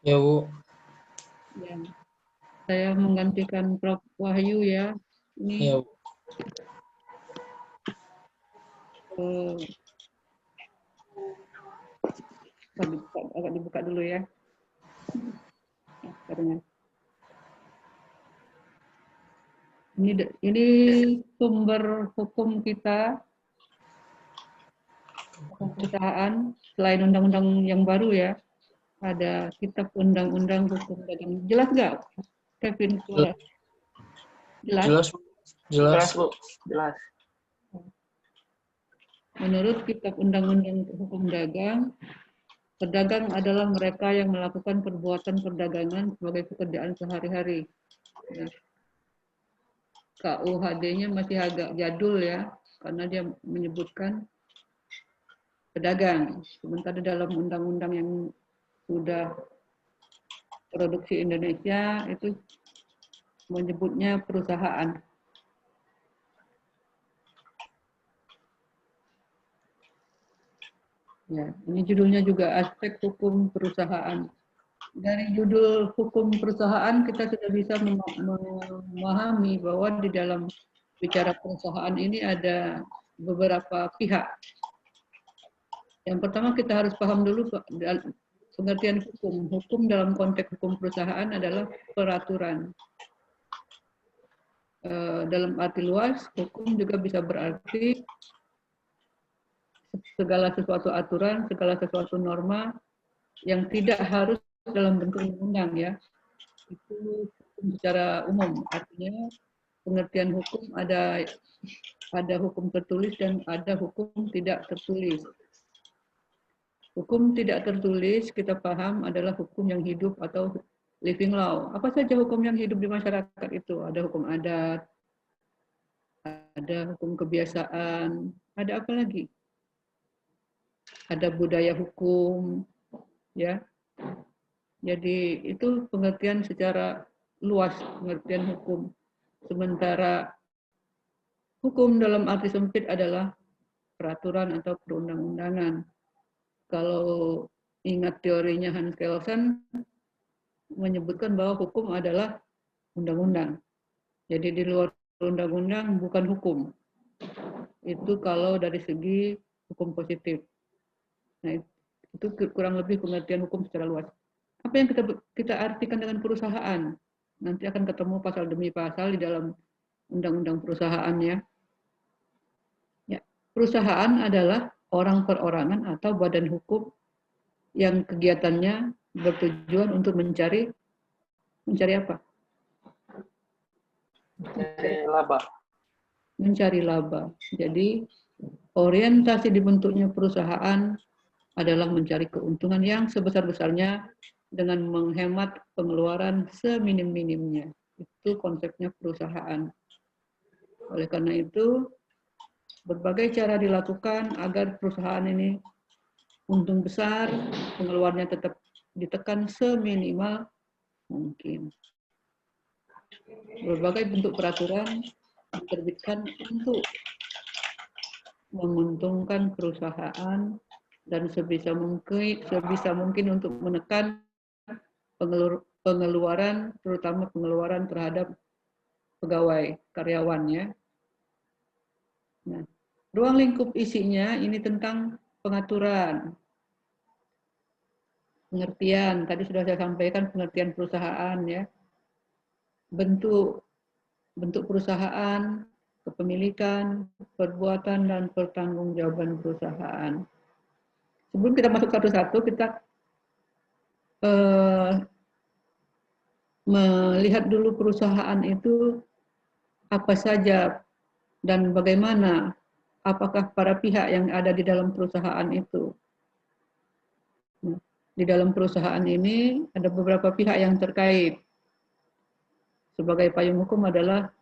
Ya, Bu. Ya, saya menggantikan Prof. Wahyu ya. Ini Ya, Bu. agak dibuka dulu ya. Karena ini sumber hukum kita, hukum perusahaan selain undang-undang yang baru ya. Ada Kitab Undang-Undang Hukum Dagang. Jelas nggak, Kevin? Jelas? Jelas, Bu. Jelas, Bu. Jelas. Menurut Kitab Undang-Undang Hukum Dagang, pedagang adalah mereka yang melakukan perbuatan perdagangan sebagai pekerjaan sehari-hari. Ya. KUHD-nya masih agak jadul ya, karena dia menyebutkan pedagang. Sementara dalam undang-undang yang sudah produksi Indonesia itu menyebutnya perusahaan. Ya, ini judulnya juga aspek hukum perusahaan. Dari judul hukum perusahaan kita sudah bisa memahami bahwa di dalam bicara perusahaan ini ada beberapa pihak. Yang pertama kita harus paham dulu pengertian hukum. Hukum dalam konteks hukum perusahaan adalah peraturan. Dalam arti luas, hukum juga bisa berarti segala sesuatu aturan, segala sesuatu norma yang tidak harus dalam bentuk undang-undang ya. Itu hukum secara umum, artinya pengertian hukum ada hukum tertulis dan ada hukum tidak tertulis. Hukum tidak tertulis kita paham adalah hukum yang hidup atau living law. Apa saja hukum yang hidup di masyarakat itu? Ada hukum adat, ada hukum kebiasaan, ada apa lagi? Ada budaya hukum, ya. Jadi itu pengertian secara luas, pengertian hukum. Sementara hukum dalam arti sempit adalah peraturan atau perundang-undangan. Kalau ingat teorinya Hans Kelsen, menyebutkan bahwa hukum adalah undang-undang. Jadi di luar undang-undang bukan hukum. Itu kalau dari segi hukum positif. Nah, itu kurang lebih pengertian hukum secara luas. Apa yang kita artikan dengan perusahaan? Nanti akan ketemu pasal demi pasal di dalam undang-undang perusahaan ya. Ya, perusahaan adalah orang perorangan atau badan hukum yang kegiatannya bertujuan untuk mencari apa? Mencari laba. Mencari laba. Jadi orientasi dibentuknya perusahaan adalah mencari keuntungan yang sebesar-besarnya dengan menghemat pengeluaran seminim-minimnya. Itu konsepnya perusahaan. Oleh karena itu, berbagai cara dilakukan agar perusahaan ini untung besar, pengeluarannya tetap ditekan seminimal mungkin. Berbagai bentuk peraturan diterbitkan untuk menguntungkan perusahaan dan sebisa mungkin untuk menekan pengeluaran, terutama pengeluaran terhadap pegawai karyawannya. Nah, ruang lingkup isinya ini tentang pengaturan, pengertian. Tadi sudah saya sampaikan pengertian perusahaan ya, bentuk perusahaan, kepemilikan, perbuatan dan pertanggungjawaban perusahaan. Sebelum kita masuk satu-satu, kita melihat dulu perusahaan itu apa saja dan bagaimana, apakah para pihak yang ada di dalam perusahaan itu. Di dalam perusahaan ini ada beberapa pihak yang terkait. Sebagai payung hukum adalah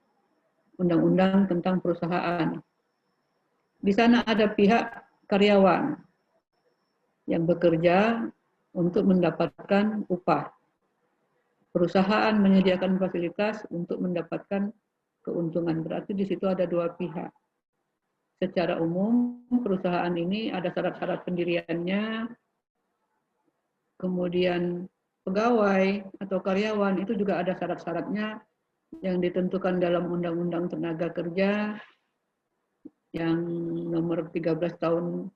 undang-undang tentang perusahaan. Di sana ada pihak karyawan yang bekerja untuk mendapatkan upah. Perusahaan menyediakan fasilitas untuk mendapatkan keuntungan. Berarti di situ ada dua pihak. Secara umum, perusahaan ini ada syarat-syarat pendiriannya, kemudian pegawai atau karyawan itu juga ada syarat-syaratnya yang ditentukan dalam Undang-Undang Tenaga Kerja yang nomor 13 tahun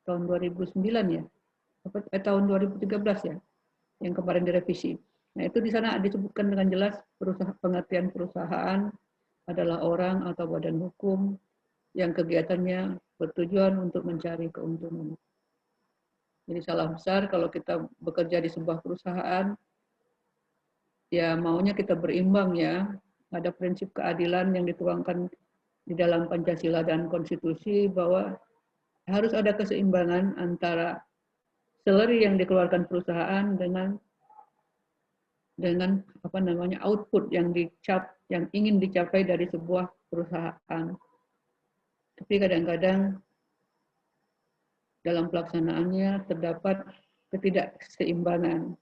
2009 ya, tahun 2013 ya, yang kemarin direvisi. Nah itu di sana disebutkan dengan jelas pengertian perusahaan adalah orang atau badan hukum yang kegiatannya bertujuan untuk mencari keuntungan. Jadi salah besar kalau kita bekerja di sebuah perusahaan, ya maunya kita berimbang ya, ada prinsip keadilan yang dituangkan di dalam Pancasila dan Konstitusi bahwa harus ada keseimbangan antara salary yang dikeluarkan perusahaan dengan apa namanya output yang ingin dicapai dari sebuah perusahaan. Tapi kadang-kadang dalam pelaksanaannya terdapat ketidakseimbangan.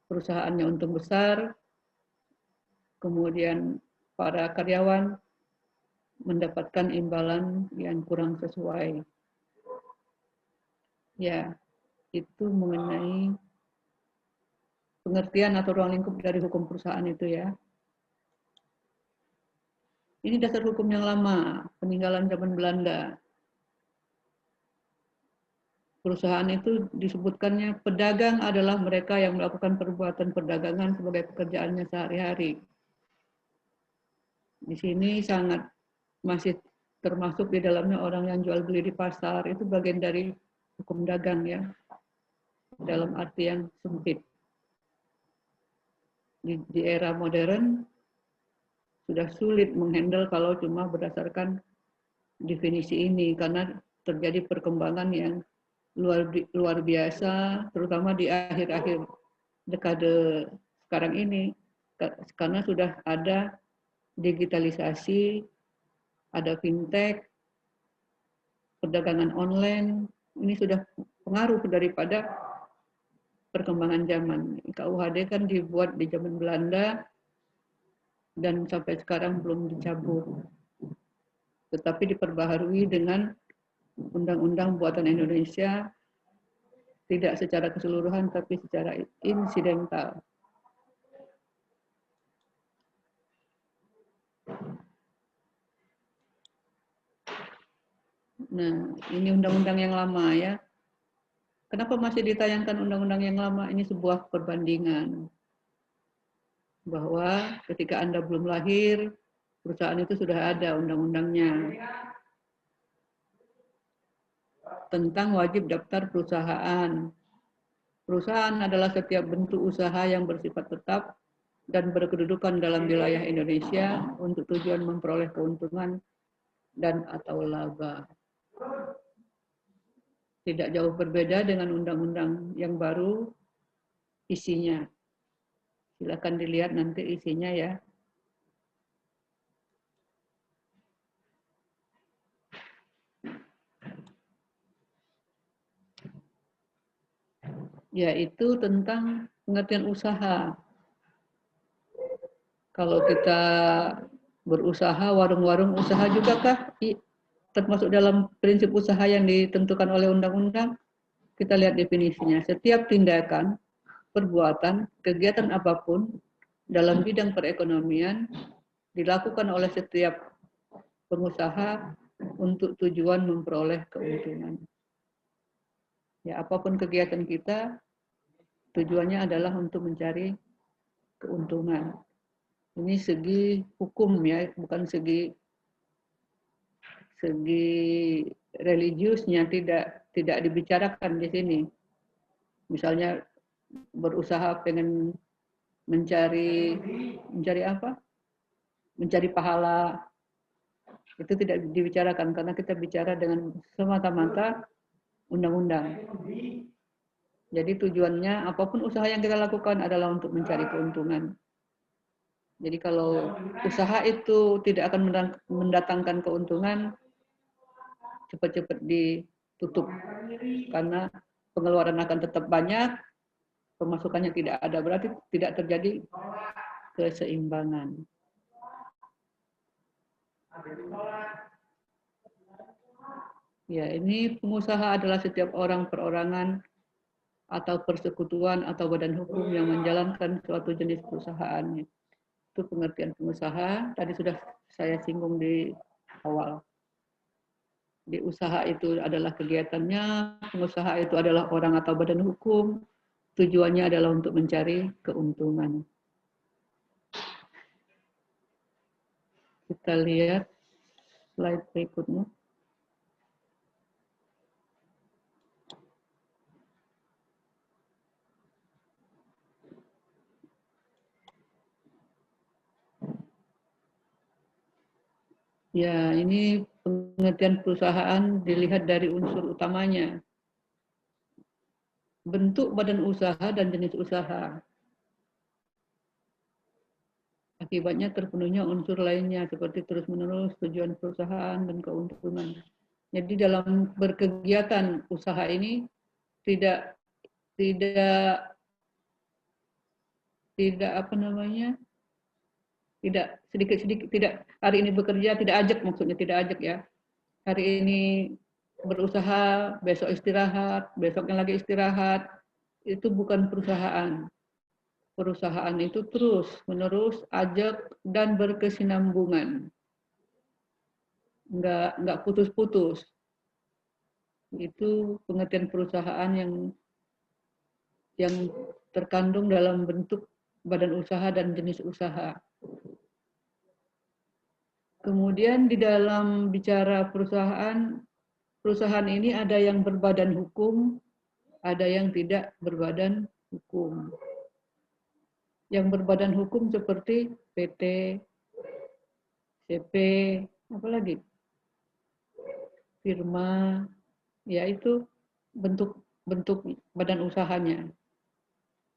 Perusahaannya untung besar, kemudian para karyawan mendapatkan imbalan yang kurang sesuai. Ya, itu mengenai pengertian atau ruang lingkup dari hukum perusahaan itu ya. Ini dasar hukum yang lama, peninggalan zaman Belanda. Perusahaan itu disebutkannya pedagang adalah mereka yang melakukan perbuatan perdagangan sebagai pekerjaannya sehari-hari. Di sini sangat masih termasuk di dalamnya orang yang jual beli di pasar, itu bagian dari hukum dagang ya, dalam arti yang sempit. Di era modern sudah sulit menghandle kalau cuma berdasarkan definisi ini karena terjadi perkembangan yang luar biasa, terutama di akhir-akhir dekade sekarang ini, karena sudah ada digitalisasi, ada fintech, perdagangan online, ini sudah pengaruh daripada perkembangan zaman. KUHD kan dibuat di zaman Belanda dan sampai sekarang belum dicabut, tetapi diperbaharui dengan Undang-Undang buatan Indonesia, tidak secara keseluruhan tapi secara insidental. Nah, ini undang-undang yang lama ya. Kenapa masih ditayangkan undang-undang yang lama? Ini sebuah perbandingan bahwa ketika Anda belum lahir, perusahaan itu sudah ada undang-undangnya tentang wajib daftar perusahaan. Perusahaan adalah setiap bentuk usaha yang bersifat tetap dan berkedudukan dalam wilayah Indonesia untuk tujuan memperoleh keuntungan dan atau laba. Tidak jauh berbeda dengan undang-undang yang baru isinya. Silakan dilihat nanti isinya ya. Yaitu tentang pengertian usaha. Kalau kita berusaha, warung-warung usaha juga kah termasuk dalam prinsip usaha yang ditentukan oleh undang-undang? Kita lihat definisinya. Setiap tindakan, perbuatan, kegiatan apapun dalam bidang perekonomian dilakukan oleh setiap pengusaha untuk tujuan memperoleh keuntungan. Ya, apapun kegiatan kita, tujuannya adalah untuk mencari keuntungan. Ini segi hukum ya, bukan segi religiusnya, tidak dibicarakan di sini. Misalnya berusaha pengen mencari apa? Mencari pahala, itu tidak dibicarakan karena kita bicara dengan semata-mata undang-undang. Jadi tujuannya apapun usaha yang kita lakukan adalah untuk mencari keuntungan. Jadi kalau usaha itu tidak akan mendatangkan keuntungan, cepat-cepat ditutup karena pengeluaran akan tetap banyak, pemasukannya tidak ada, berarti tidak terjadi keseimbangan. Ya, ini pengusaha adalah setiap orang perorangan atau persekutuan atau badan hukum yang menjalankan suatu jenis perusahaan. Itu pengertian pengusaha. Tadi sudah saya singgung di awal. Di usaha itu adalah kegiatannya, pengusaha itu adalah orang atau badan hukum, tujuannya adalah untuk mencari keuntungan. Kita lihat slide berikutnya. Ya, ini pengertian perusahaan dilihat dari unsur utamanya. Bentuk badan usaha dan jenis usaha. Akibatnya terpenuhnya unsur lainnya seperti terus-menerus tujuan perusahaan dan keuntungan. Jadi dalam berkegiatan usaha ini tidak apa namanya? Tidak sedikit-sedikit, tidak hari ini bekerja, tidak ajak, maksudnya tidak ajak ya. Hari ini berusaha, besok istirahat, besoknya lagi istirahat. Itu bukan perusahaan. Perusahaan itu terus menerus ajak dan berkesinambungan. Enggak putus-putus. Itu pengertian perusahaan yang terkandung dalam bentuk badan usaha dan jenis usaha. Kemudian di dalam bicara perusahaan ini ada yang berbadan hukum, ada yang tidak berbadan hukum. Yang berbadan hukum seperti PT, CP, apalagi firma, yaitu bentuk badan usahanya.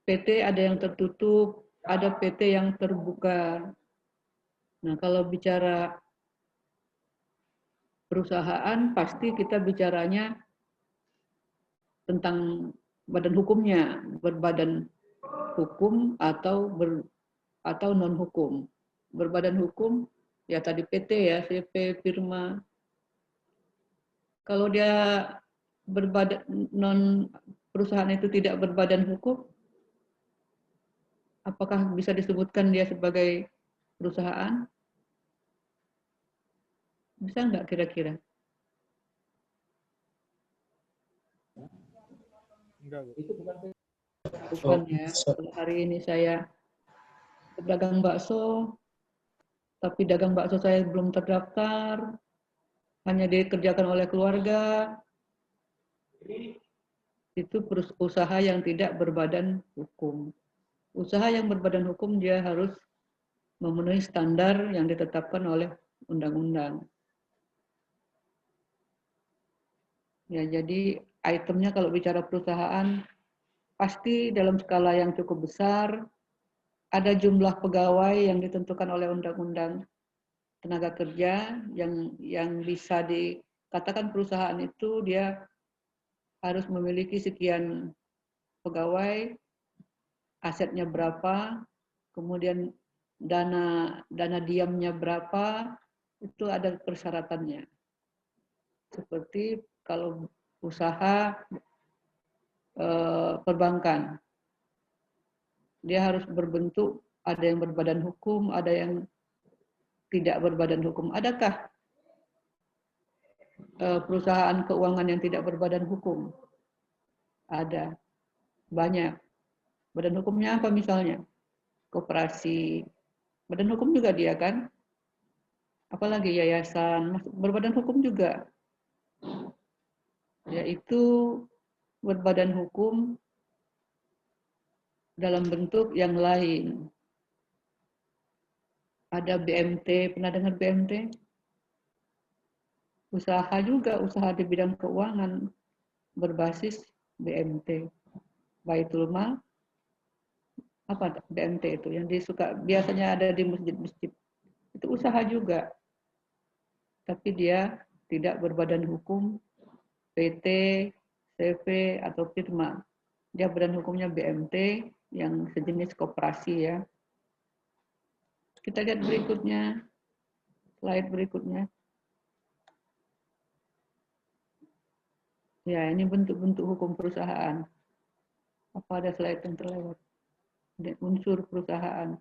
PT ada yang tertutup, ada PT yang terbuka. Nah, kalau bicara perusahaan, pasti kita bicaranya tentang badan hukumnya, berbadan hukum atau non hukum. Berbadan hukum ya tadi PT ya, CP, firma. Kalau dia perusahaan itu tidak berbadan hukum, apakah bisa disebutkan dia sebagai perusahaan? Bisa nggak kira-kira? Enggak, Bu. Bukan ya. Kalau hari ini saya berdagang bakso, tapi dagang bakso saya belum terdaftar, hanya dikerjakan oleh keluarga, itu usaha yang tidak berbadan hukum. Usaha yang berbadan hukum dia harus memenuhi standar yang ditetapkan oleh undang-undang. Ya, jadi itemnya kalau bicara perusahaan pasti dalam skala yang cukup besar, ada jumlah pegawai yang ditentukan oleh undang-undang tenaga kerja yang bisa dikatakan perusahaan itu dia harus memiliki sekian pegawai, asetnya berapa, kemudian dana diamnya berapa, itu ada persyaratannya. Seperti kalau usaha perbankan, dia harus berbentuk, ada yang berbadan hukum, ada yang tidak berbadan hukum. Adakah perusahaan keuangan yang tidak berbadan hukum? Ada, banyak. Badan hukumnya apa misalnya? Koperasi. Badan hukum juga dia kan? Apalagi yayasan, berbadan hukum juga. Yaitu berbadan hukum dalam bentuk yang lain. Ada BMT, pernah dengar BMT? Usaha juga, usaha di bidang keuangan berbasis BMT. Baitul Mal, apa BMT itu? Yang biasanya ada di masjid-masjid. Itu usaha juga. Tapi dia tidak berbadan hukum PT, CV, atau firma. Dia badan hukumnya BMT yang sejenis koperasi ya. Kita lihat berikutnya, slide berikutnya. Ya, ini bentuk-bentuk hukum perusahaan. Apa ada slide yang terlewat? Unsur perusahaan.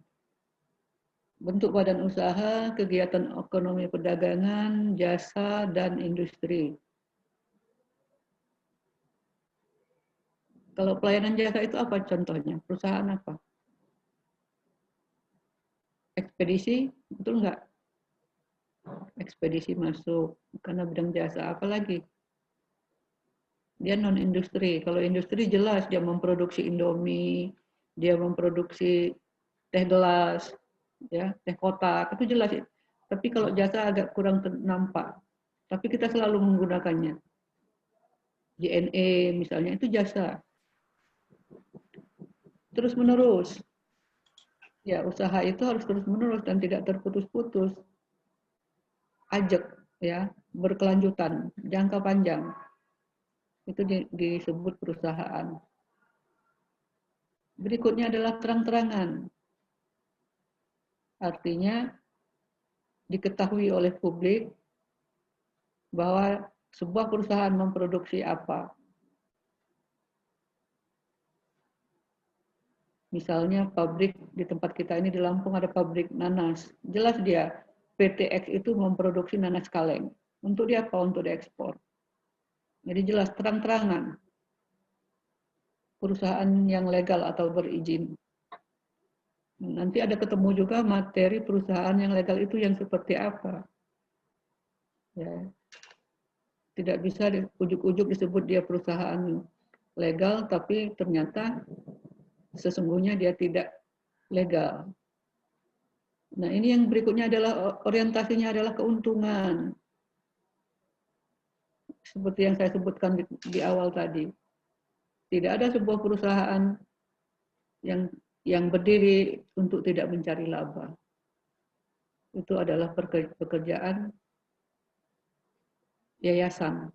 Bentuk badan usaha, kegiatan ekonomi perdagangan, jasa, dan industri. Kalau pelayanan jasa itu apa contohnya? Perusahaan apa? Ekspedisi, betul nggak? Ekspedisi masuk, karena bidang jasa. Apalagi? Dia non-industri. Kalau industri jelas dia memproduksi Indomie, dia memproduksi teh gelas, ya, teh kotak, itu jelas. Tapi kalau jasa agak kurang nampak. Tapi kita selalu menggunakannya. JNE misalnya itu jasa. Terus menerus. Ya, usaha itu harus terus menerus dan tidak terputus-putus. Ajak, ya, berkelanjutan, jangka panjang. Itu disebut perusahaan. Berikutnya adalah terang-terangan. Artinya diketahui oleh publik bahwa sebuah perusahaan memproduksi apa. Misalnya pabrik di tempat kita ini di Lampung ada pabrik nanas. Jelas dia PTX itu memproduksi nanas kaleng. Untuk dia apa? Untuk diekspor. Jadi jelas terang-terangan. Perusahaan yang legal atau berizin. Nanti ada ketemu juga materi perusahaan yang legal itu yang seperti apa. Ya. Tidak bisa ujuk-ujuk disebut dia perusahaan legal, tapi ternyata sesungguhnya dia tidak legal. Nah, ini yang berikutnya adalah orientasinya adalah keuntungan. Seperti yang saya sebutkan di awal tadi. Tidak ada sebuah perusahaan yang berdiri untuk tidak mencari laba. Itu adalah pekerjaan yayasan.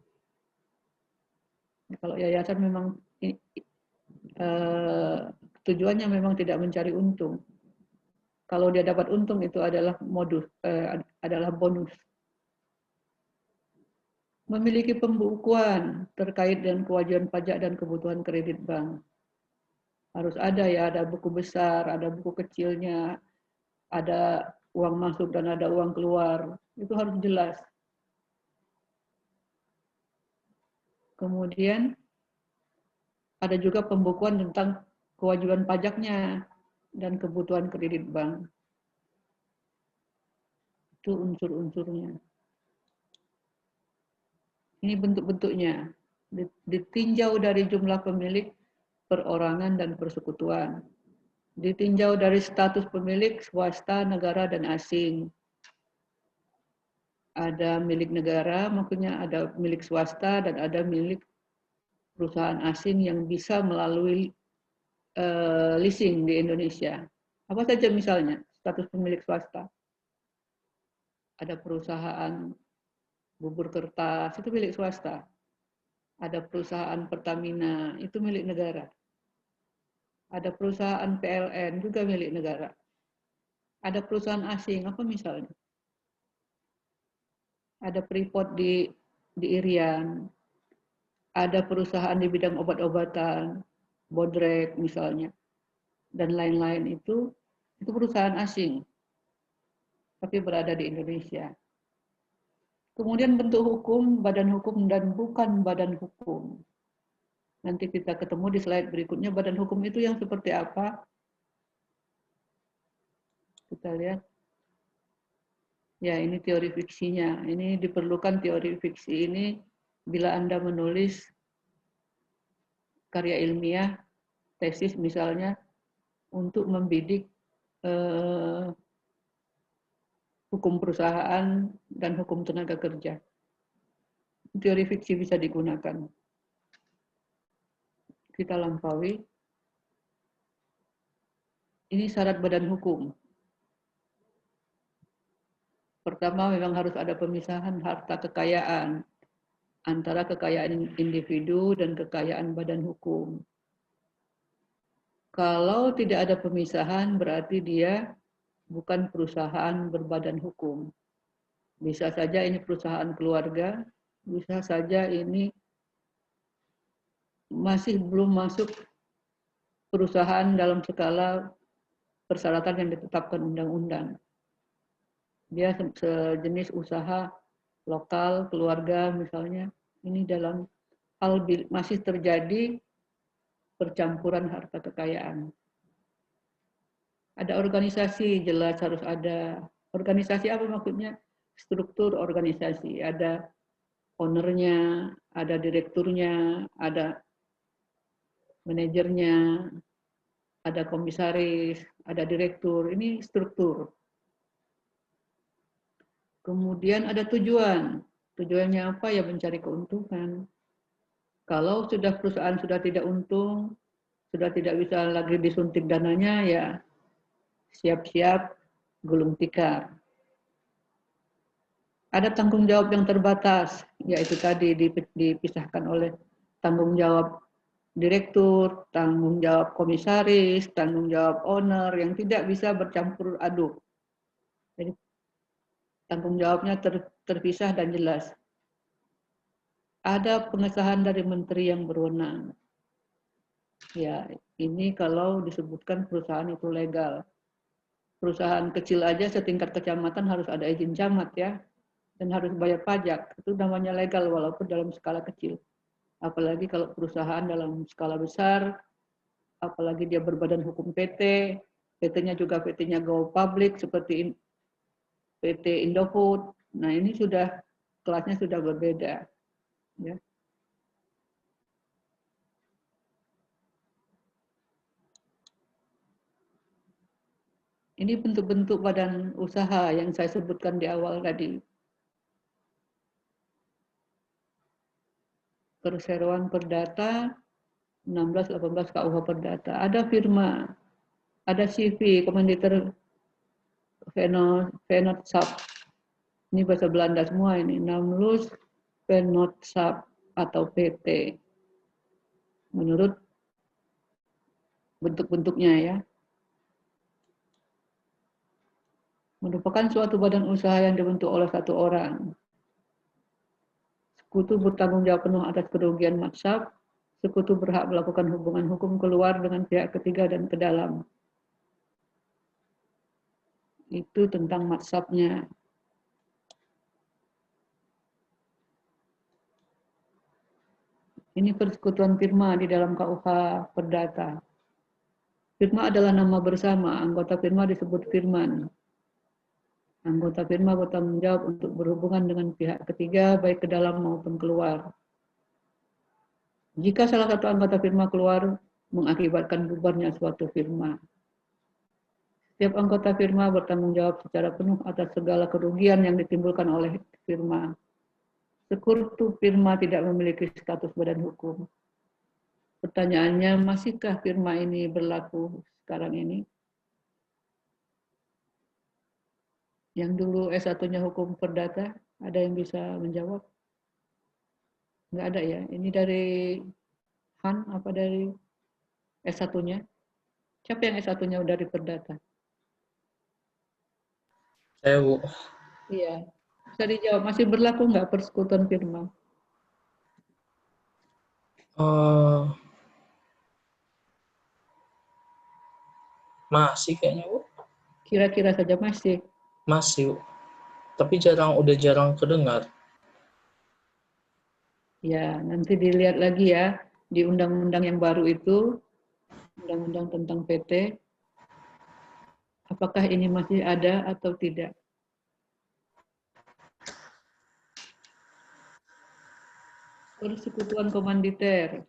Kalau yayasan memang tujuannya memang tidak mencari untung. Kalau dia dapat untung itu adalah adalah bonus. Memiliki pembukuan terkait dengan kewajiban pajak dan kebutuhan kredit bank. Harus ada ya, ada buku besar, ada buku kecilnya, ada uang masuk dan ada uang keluar. Itu harus jelas. Kemudian ada juga pembukuan tentang kewajiban pajaknya dan kebutuhan kredit bank. Itu unsur-unsurnya. Ini bentuk-bentuknya. Ditinjau dari jumlah pemilik, perorangan, dan persekutuan. Ditinjau dari status pemilik swasta, negara, dan asing. Ada milik negara, maksudnya ada milik swasta, dan ada milik perusahaan asing yang bisa melalui leasing di Indonesia. Apa saja misalnya status pemilik swasta? Ada perusahaan bubur kertas, itu milik swasta. Ada perusahaan Pertamina, itu milik negara. Ada perusahaan PLN, juga milik negara. Ada perusahaan asing, apa misalnya? Ada Freeport di Irian. Ada perusahaan di bidang obat-obatan, Bodrek misalnya. Dan lain-lain itu perusahaan asing. Tapi berada di Indonesia. Kemudian bentuk hukum, badan hukum, dan bukan badan hukum. Nanti kita ketemu di slide berikutnya, badan hukum itu yang seperti apa. Kita lihat. Ya, ini teori fiksinya. Ini diperlukan teori fiksi ini bila Anda menulis karya ilmiah, tesis misalnya, untuk membidik hukum perusahaan dan hukum tenaga kerja. Teori fiksi bisa digunakan. Kita lampaui. Ini syarat badan hukum. Pertama, memang harus ada pemisahan harta kekayaan antara kekayaan individu dan kekayaan badan hukum. Kalau tidak ada pemisahan, berarti dia bukan perusahaan berbadan hukum. Bisa saja ini perusahaan keluarga, bisa saja ini masih belum masuk perusahaan dalam skala persyaratan yang ditetapkan undang-undang. Dia sejenis usaha lokal, keluarga misalnya. Ini dalam hal masih terjadi percampuran harta kekayaan. Ada organisasi, jelas harus ada. Organisasi apa maksudnya? Struktur organisasi. Ada ownernya, ada direkturnya, ada manajernya, ada komisaris, ada direktur. Ini struktur. Kemudian ada tujuan. Tujuannya apa? Ya mencari keuntungan. Kalau sudah perusahaan sudah tidak untung, sudah tidak bisa lagi disuntik dananya, ya siap-siap gulung tikar. Ada tanggung jawab yang terbatas, yaitu tadi dipisahkan oleh tanggung jawab direktur, tanggung jawab komisaris, tanggung jawab owner yang tidak bisa bercampur aduk. Jadi tanggung jawabnya terpisah dan jelas. Ada pengesahan dari menteri yang berwenang. Ya, ini kalau disebutkan perusahaan itu legal. Perusahaan kecil aja setingkat kecamatan harus ada izin camat ya. Dan harus bayar pajak. Itu namanya legal walaupun dalam skala kecil. Apalagi kalau perusahaan dalam skala besar, apalagi dia berbadan hukum PT, PT-nya juga PT-nya go public seperti PT Indofood. Nah, ini sudah kelasnya sudah berbeda. Ya. Ini bentuk-bentuk badan usaha yang saya sebutkan di awal tadi. Perseroan Perdata, 16-18 KUH Perdata. Ada firma, ada CV, Komanditer Vennootschap. Ini bahasa Belanda semua ini. Namlus Vennootschap atau PT. Menurut bentuk-bentuknya ya. Merupakan suatu badan usaha yang dibentuk oleh satu orang. Sekutu bertanggung jawab penuh atas kerugian maksab. Sekutu berhak melakukan hubungan hukum keluar dengan pihak ketiga dan ke dalam. Itu tentang maksabnya. Ini persekutuan firma di dalam KUH Perdata. Firma adalah nama bersama, anggota firma disebut firman. Anggota firma bertanggung jawab untuk berhubungan dengan pihak ketiga, baik ke dalam maupun keluar. Jika salah satu anggota firma keluar, mengakibatkan bubarnya suatu firma. Setiap anggota firma bertanggung jawab secara penuh atas segala kerugian yang ditimbulkan oleh firma. Sekutu firma tidak memiliki status badan hukum. Pertanyaannya, masihkah firma ini berlaku sekarang ini? Yang dulu S1-nya hukum perdata, ada yang bisa menjawab? Enggak ada ya. Ini dari Han apa dari S1-nya? Siapa yang S1-nya udah di perdata? Saya, Bu. Iya. Bisa dijawab, masih berlaku nggak persekutuan firma? Masih kayaknya, Bu. Kira-kira saja masih. Masih, Bu. Tapi udah jarang kedengar. Ya, nanti dilihat lagi ya di undang-undang yang baru itu, undang-undang tentang PT, apakah ini masih ada atau tidak? Persekutuan komanditer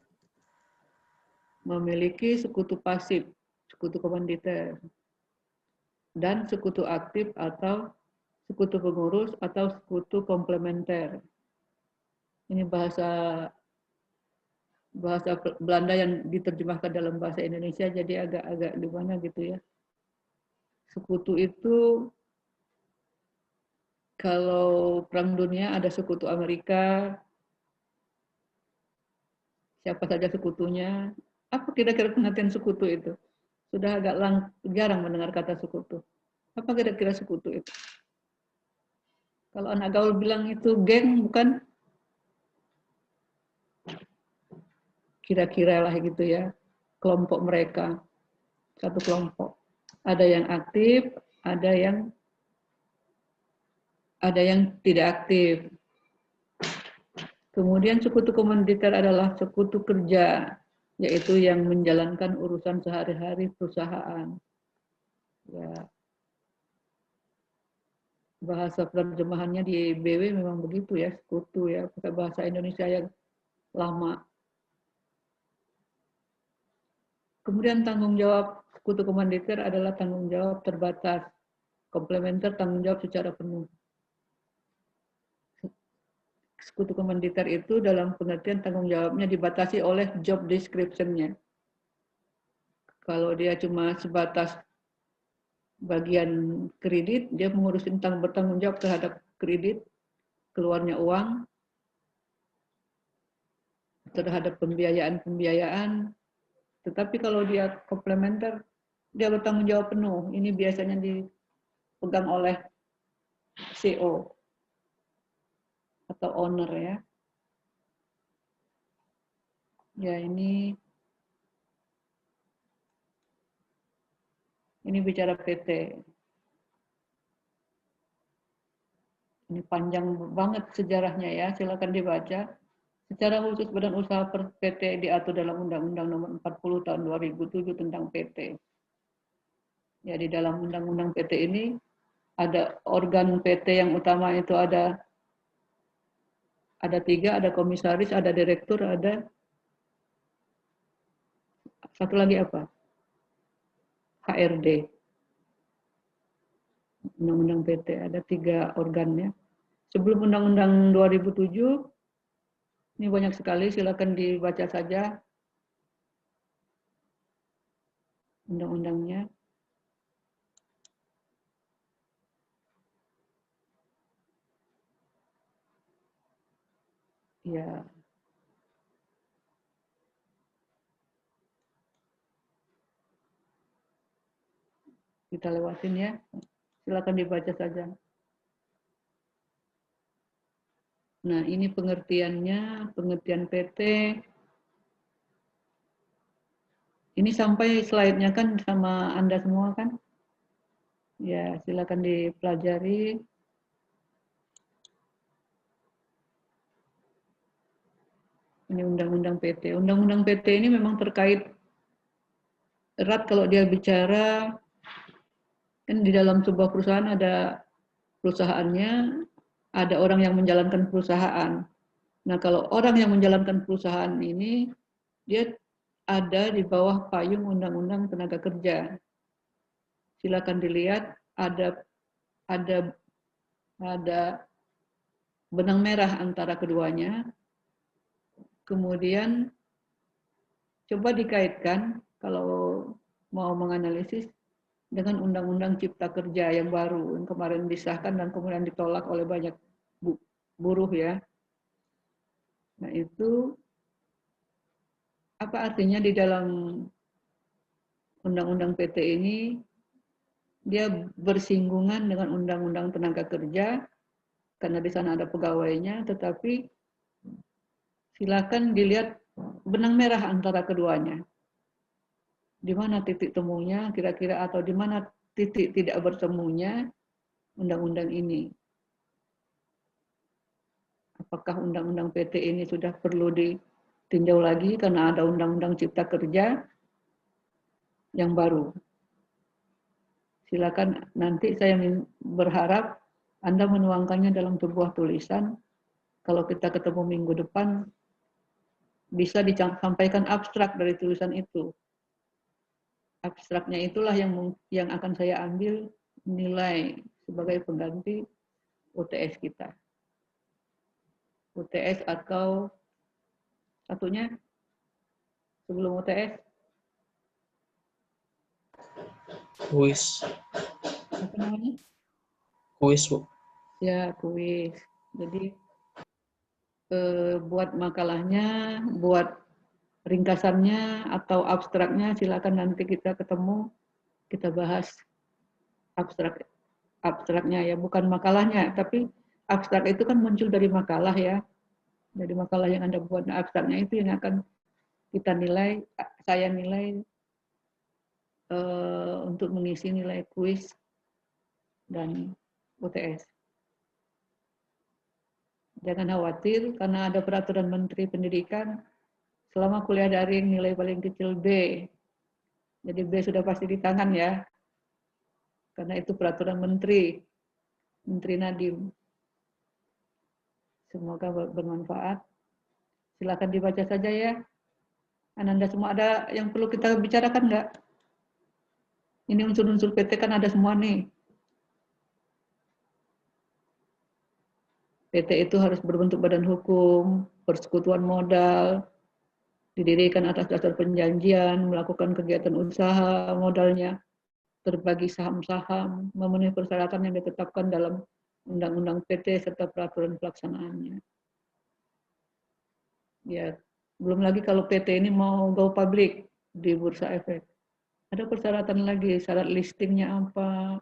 memiliki sekutu pasif, sekutu komanditer, dan sekutu aktif atau sekutu pengurus atau sekutu komplementer. Ini bahasa Belanda yang diterjemahkan dalam bahasa Indonesia, jadi agak-agak gimana gitu ya. Sekutu itu kalau Perang Dunia ada sekutu Amerika, siapa saja sekutunya. Apa kira-kira pengertian sekutu itu? Sudah agak jarang mendengar kata sekutu. Apa kira-kira sekutu itu? Kalau anak gaul bilang itu geng, bukan? Kira-kira lah gitu ya. kelompok mereka, satu kelompok. Ada yang aktif, ada yang tidak aktif. Kemudian sekutu komaniter adalah sekutu kerja, yaitu yang menjalankan urusan sehari-hari perusahaan. Ya. Bahasa terjemahannya di BW memang begitu ya, sekutu ya, pakai bahasa Indonesia yang lama. Kemudian tanggung jawab sekutu komaniter adalah tanggung jawab terbatas, komplementer tanggung jawab secara penuh. Sekutu komaniter itu dalam pengertian tanggung jawabnya dibatasi oleh job description-nya. Kalau dia cuma sebatas bagian kredit, dia mengurusin bertanggung jawab terhadap kredit, keluarnya uang, terhadap pembiayaan. Tetapi kalau dia komplementer, dia bertanggung jawab penuh. Ini biasanya dipegang oleh CEO atau owner ya. Ya ini bicara PT. Ini panjang banget sejarahnya ya, silakan dibaca. Secara khusus badan usaha PT diatur dalam Undang-Undang Nomor 40 Tahun 2007 tentang PT. Ya di dalam Undang-Undang PT ini ada organ PT yang utama itu ada 3, ada komisaris, ada direktur, ada satu lagi apa? HRD. Undang-Undang PT ada 3 organnya. Sebelum Undang-Undang 2007, ini banyak sekali, silakan dibaca saja undang-undangnya. Ya. Kita lewatin ya. Silakan dibaca saja. Nah, ini pengertiannya, pengertian PT. Ini sampai slide-nya kan sama Anda semua kan? Ya, silakan dipelajari. Ini undang-undang PT. Undang-undang PT ini memang terkait erat kalau dia bicara, kan di dalam sebuah perusahaan ada perusahaannya, ada orang yang menjalankan perusahaan. Nah, kalau orang yang menjalankan perusahaan ini, dia ada di bawah payung Undang-Undang Tenaga Kerja. Silakan dilihat, ada benang merah antara keduanya. Kemudian coba dikaitkan kalau mau menganalisis dengan Undang-Undang Cipta Kerja yang baru yang kemarin disahkan dan kemudian ditolak oleh banyak buruh ya. Nah itu apa artinya di dalam Undang-Undang PT ini dia bersinggungan dengan Undang-Undang Tenaga Kerja karena di sana ada pegawainya, tetapi silakan dilihat benang merah antara keduanya. Di mana titik temunya kira-kira atau di mana titik tidak bertemunya undang-undang ini. Apakah undang-undang PT ini sudah perlu ditinjau lagi karena ada undang-undang Cipta Kerja yang baru. Silakan nanti saya berharap Anda menuangkannya dalam sebuah tulisan. Kalau kita ketemu minggu depan, bisa disampaikan abstrak dari tulisan itu. Abstraknya itulah yang akan saya ambil nilai sebagai pengganti UTS kita. UTS atau satunya sebelum UTS? Kuis. Apa namanya? Kuis, Bu. Ya, kuis. Jadi buat makalahnya, buat ringkasannya atau abstraknya silakan nanti kita ketemu, kita bahas abstraknya ya, bukan makalahnya, tapi abstrak itu kan muncul dari makalah ya. Dari makalah yang Anda buat, nah, abstraknya itu yang akan kita nilai saya nilai untuk mengisi nilai kuis dan UTS. Jangan khawatir karena ada peraturan Menteri Pendidikan, selama kuliah daring nilai paling kecil B. Jadi B sudah pasti di tangan ya. Karena itu peraturan Menteri Nadiem. Semoga bermanfaat. Silakan dibaca saja ya. Ananda semua ada yang perlu kita bicarakan nggak? Ini unsur-unsur PT kan ada semua nih. PT itu harus berbentuk badan hukum, persekutuan modal, didirikan atas dasar perjanjian, melakukan kegiatan usaha, modalnya terbagi saham-saham, memenuhi persyaratan yang ditetapkan dalam Undang-Undang PT serta peraturan pelaksanaannya. Ya, belum lagi kalau PT ini mau go public di Bursa Efek. Ada persyaratan lagi, syarat listingnya apa,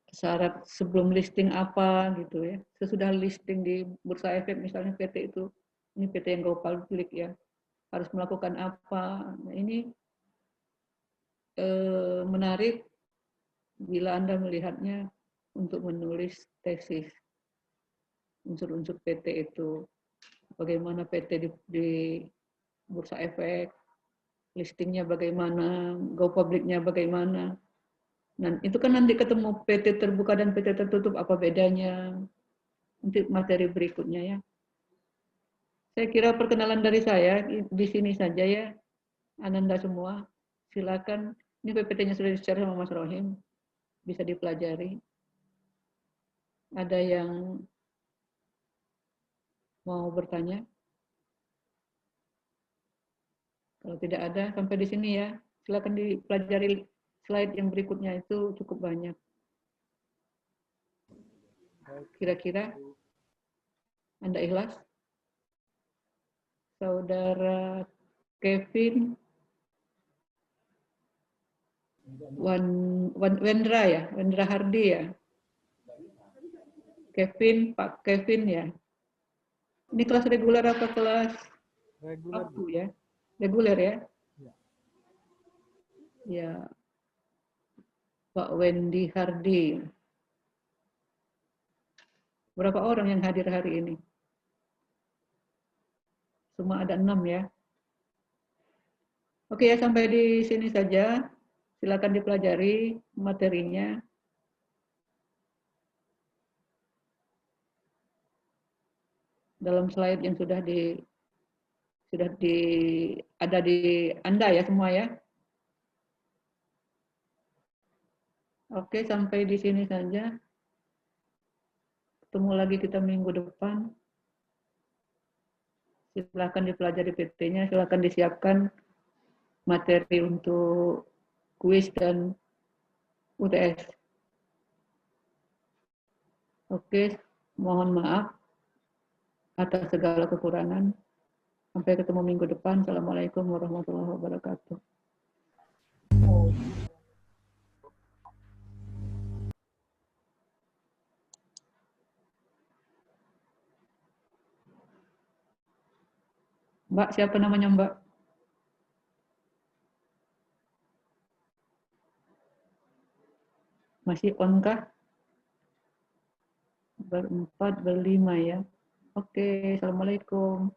syarat sebelum listing apa gitu ya. Sesudah listing di Bursa Efek misalnya PT itu, ini PT yang go public ya, harus melakukan apa. Nah, ini menarik bila Anda melihatnya untuk menulis tesis unsur-unsur PT itu. Bagaimana PT di Bursa Efek, listingnya bagaimana, go publicnya bagaimana. Dan itu kan nanti ketemu PT terbuka dan PT tertutup, apa bedanya? Untuk materi berikutnya ya. Saya kira perkenalan dari saya di sini saja ya. Ananda semua, silakan. Ini PPT-nya sudah di-share sama Mas Rohim, bisa dipelajari. Ada yang mau bertanya? Kalau tidak ada, sampai di sini ya. Silakan dipelajari slide yang berikutnya, itu cukup banyak. Kira-kira Anda ikhlas? Saudara Kevin Wendra ya, Wendra Hardi ya. Kevin, Pak Kevin ya. Ini kelas reguler apa kelas waktu ya? Reguler ya? Ya. Pak Wendy Hardi. Berapa orang yang hadir hari ini? Semua ada 6 ya. Oke ya, sampai di sini saja. Silakan dipelajari materinya. Dalam slide yang ada di Anda ya semua ya. Oke, sampai di sini saja. Ketemu lagi kita minggu depan. Silakan dipelajari PT-nya, silakan disiapkan materi untuk kuis dan UTS. Oke, mohon maaf atas segala kekurangan. Sampai ketemu minggu depan. Assalamualaikum warahmatullahi wabarakatuh. Mbak, siapa namanya Mbak? Masih on kah? Berempat, berlima ya. Oke, Assalamualaikum.